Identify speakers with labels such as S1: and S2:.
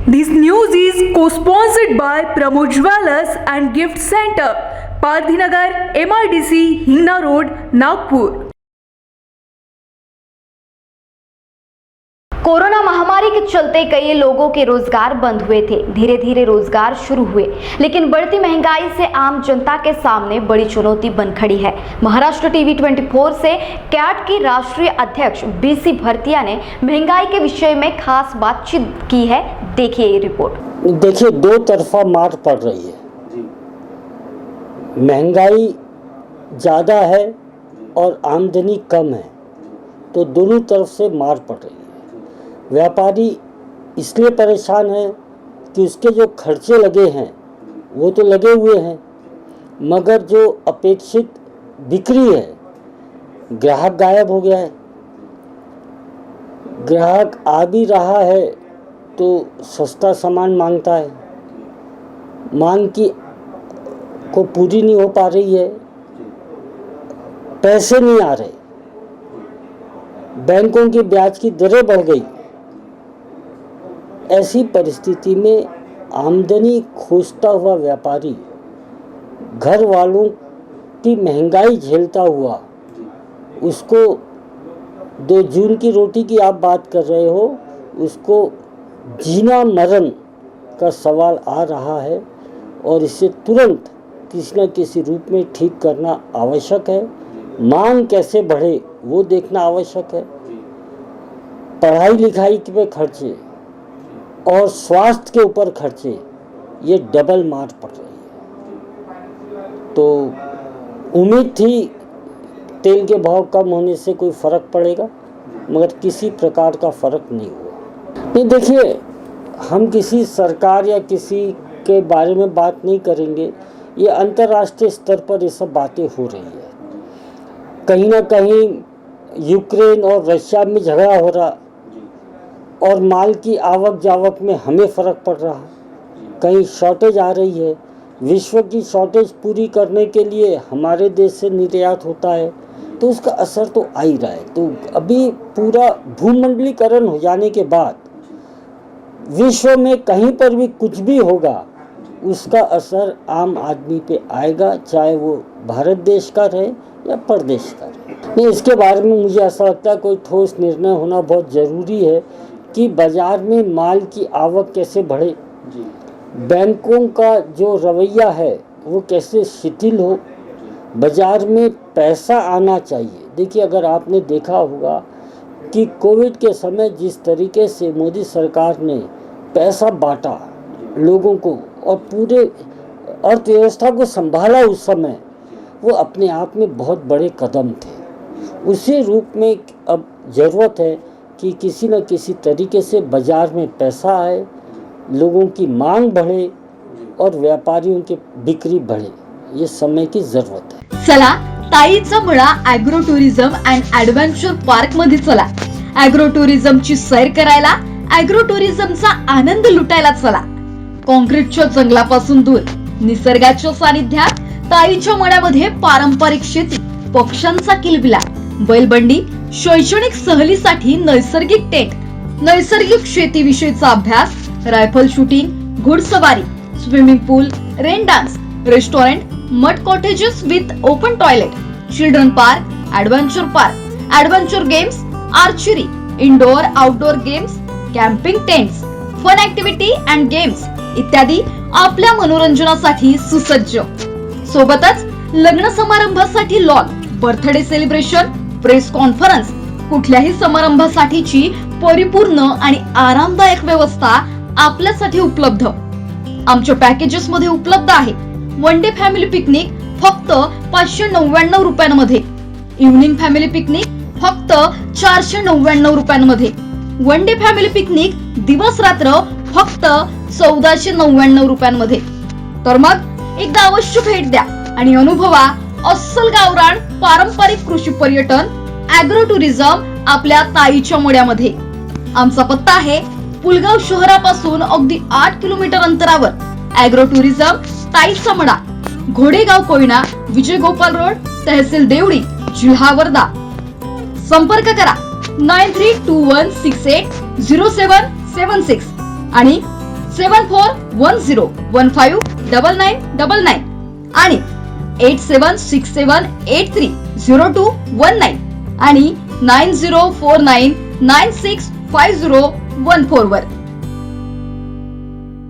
S1: This news is co-sponsored by Pramod Jewellers and Gift Center, Pardhinagar, MIDC, Hingna Road, Nagpur.
S2: Corona महामारी के चलते कई लोगों के रोजगार बंद हुए थे। धीरे धीरे रोजगार शुरू हुए, लेकिन बढ़ती महंगाई से आम जनता के सामने बड़ी चुनौती बन खड़ी है। महाराष्ट्र टीवी 24 से कैट की राष्ट्रीय अध्यक्ष बीसी भरतिया ने महंगाई के विषय में खास बातचीत की है। देखिए ये रिपोर्ट।
S3: देखिए, दो तरफा मार पड़ रही है। महंगाई ज़्यादा है और आमदनी कम है, तो दोनों तरफ से मार पड़ रही है। व्यापारी इसलिए परेशान है कि उसके जो खर्चे लगे हैं वो तो लगे हुए हैं, मगर जो अपेक्षित बिक्री है, ग्राहक गायब हो गया है। ग्राहक आ भी रहा है तो सस्ता सामान मांगता है, मांग की को पूरी नहीं हो पा रही है, पैसे नहीं आ रहे, बैंकों की ब्याज की दरें बढ़ गई। ऐसी परिस्थिति में आमदनी खोजता हुआ व्यापारी घर वालों की महंगाई झेलता हुआ, उसको 2 जून की रोटी की आप बात कर रहे हो, उसको जीना मरण का सवाल आ रहा है और इसे तुरंत किसी न किसी रूप में ठीक करना आवश्यक है। मांग कैसे बढ़े वो देखना आवश्यक है। पढ़ाई लिखाई पे खर्चे और स्वास्थ्य के ऊपर खर्चे, ये डबल मार पड़ रही है। तो उम्मीद थी तेल के भाव कम होने से कोई फ़र्क पड़ेगा, मगर किसी प्रकार का फ़र्क नहीं हुआ। नहीं, देखिए, हम किसी सरकार या किसी के बारे में बात नहीं करेंगे। ये अंतर्राष्ट्रीय स्तर पर ये सब बातें हो रही है। कहीं ना कहीं यूक्रेन और रशिया में झगड़ा हो रहा और माल की आवक जावक में हमें फ़र्क पड़ रहा। कहीं शॉर्टेज आ रही है, विश्व की शॉर्टेज पूरी करने के लिए हमारे देश से निर्यात होता है, तो उसका असर तो आ ही रहा है। तो अभी पूरा भूमंडलीकरण हो जाने के बाद विश्व में कहीं पर भी कुछ भी होगा, उसका असर आम आदमी पे आएगा, चाहे वो भारत देश का रहे या परदेश का रहे। नहीं, इसके बारे में मुझे ऐसा लगता है कोई ठोस निर्णय होना बहुत ज़रूरी है कि बाज़ार में माल की आवक कैसे बढ़े, बैंकों का जो रवैया है वो कैसे शिथिल हो, बाज़ार में पैसा आना चाहिए। देखिए, अगर आपने देखा होगा कि कोविड के समय जिस तरीके से मोदी सरकार ने पैसा बांटा लोगों को और पूरे अर्थव्यवस्था को संभाला, उस समय वो अपने आप में बहुत बड़े कदम थे। उसी रूप में अब ज़रूरत है कि किसी न किसी तरीके से बाज़ार में पैसा आए, लोगों की मांग बढ़े और व्यापारियों की बिक्री बढ़े। ये समय की ज़रूरत है।
S4: चला, ताईचा मळा agro tourism and adventure park मध्ये चला. ॲग्रो टुरिझमची सैर करायला, ॲग्रो टुरिझमचा आनंद लुटायला चला. कॉन्क्रीटच्या जंगलापासून दूर, निसर्गाच्या सानिध्यात ताईच्या मळ्यामध्ये पारंपरिक शेती, पक्ष्यांचा किलबिला, बैलबंडी, शैक्षणिक सहलीसाठी नैसर्गिक टेंट, नैसर्गिक शेतीविषयीचा अभ्यास, रायफल शूटिंग, घोडसवारी, swimming pool, rain dance, restaurant, mud cottages with open toilet, children park, adventure games, archery, indoor outdoor games, camping tents, fun activity and games इत्यादी आपल्या मनोरंजनासाठी सुसज्ज. सोबतच लग्न समारंभासाठी lawn, birthday celebration, press conference, कुठल्याही समारंभासाठीची परिपूर्ण आणि आरामदायक व्यवस्था आपल्यासाठी उपलब्ध. आमच्या पॅकेजेस मध्ये उपलब्ध आहे. वन डे फॅमिली पिकनिक फक्त 599 रुपयांमध्ये, इव्हनिंग फॅमिली पिकनिक फक्त 499 रुपयांमध्ये, वन डे फॅमिली पिकनिक दिवस रात्र फक्त 1499 रुपयांमध्ये. तर मग एकदा अवश्य भेट द्या आणि अनुभवा अस्सल गावरान पारंपरिक कृषी पर्यटन ॲग्रो टुरिझम आपल्या ताईच्या मळ्यामध्ये. आमचा पत्ता आहे पुलगाव शहरापासून अगदी 8 किलोमीटर अंतरावर. ॲग्रो टुरिझम ताईचा मळा, घोडेगाव कोयना, विजय गोपाल रोड, तहसील देवडी, जिल्हा वर्धा. संपर्क करा 9321680776 आणि 7410159999 आणि 8767830219 आणि 9049965014 वर.